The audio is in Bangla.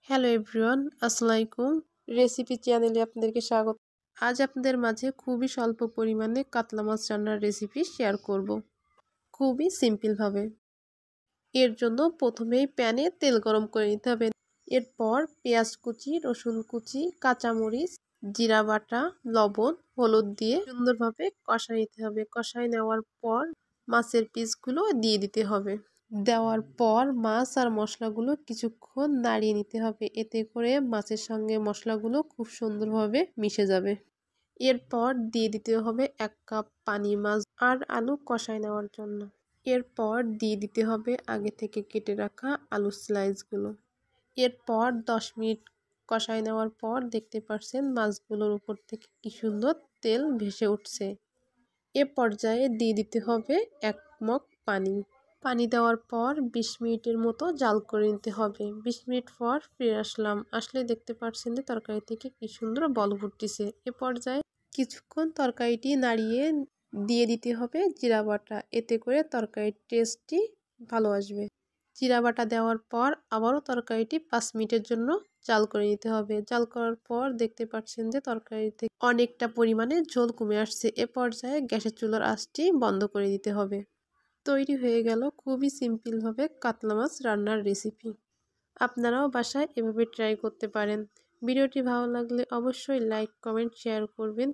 হ্যালো এভরিওয়ান, আসসালামু আলাইকুম। রেসিপি চ্যানেলে আপনাদেরকে স্বাগত। আজ আপনাদের মাঝে খুবই স্বল্প পরিমাণে কাতলা মাছ রান্নার রেসিপি শেয়ার করব, খুবই সিম্পলভাবে। এর জন্য প্রথমেই প্যানে তেল গরম করে নিতে হবে। এরপর পেঁয়াজ কুচি, রসুন কুচি, কাঁচামরিচ, জিরা বাটা, লবণ, হলুদ দিয়ে সুন্দরভাবে কষাই নিতে হবে। কষাই নেওয়ার পর মাছের পিসগুলো দিয়ে দিতে হবে। দেওয়ার পর মাছ আর মশলাগুলো কিছুক্ষণ নাড়িয়ে নিতে হবে, এতে করে মাছের সঙ্গে মশলাগুলো খুব সুন্দরভাবে মিশে যাবে। এরপর দিয়ে দিতে হবে 1 কাপ পানি মাছ আর আলু কষাই নেওয়ার জন্য। এরপর দিয়ে দিতে হবে আগে থেকে কেটে রাখা আলুর স্লাইসগুলো। এরপর 10 মিনিট কষাই নেওয়ার পর দেখতে পাচ্ছেন মাছগুলোর উপর থেকে কি সুন্দর তেল ভেসে উঠছে। এ পর্যায়ে দিয়ে দিতে হবে 1 মগ পানি। পানি দেওয়ার পর 20 মিনিটের মতো জাল করে নিতে হবে। 20 মিনিট পর ফিরে আসলে দেখতে পাচ্ছেন যে তরকারি থেকে কি সুন্দর বল ফুটতেছে। এ পর্যায়ে কিছুক্ষণ তরকারিটি নাড়িয়ে দিয়ে দিতে হবে জিরা বাটা, এতে করে তরকারির টেস্টটি ভালো আসবে। জিরা বাটা দেওয়ার পর আবারও তরকারিটি 5 মিনিটের জন্য জাল করে নিতে হবে। জাল করার পর দেখতে পাচ্ছেন যে তরকারি থেকে অনেকটা পরিমাণে ঝোল কমে আসছে। এ পর্যায়ে গ্যাসের চুলার আঁচটি বন্ধ করে দিতে হবে। তৈরি হয়ে গেল খুবই সিম্পলভাবে কাতলা মাছ রান্নার রেসিপি। আপনারাও বাসায় এভাবে ট্রাই করতে পারেন। ভিডিওটি ভালো লাগলে অবশ্যই লাইক, কমেন্ট, শেয়ার করবেন।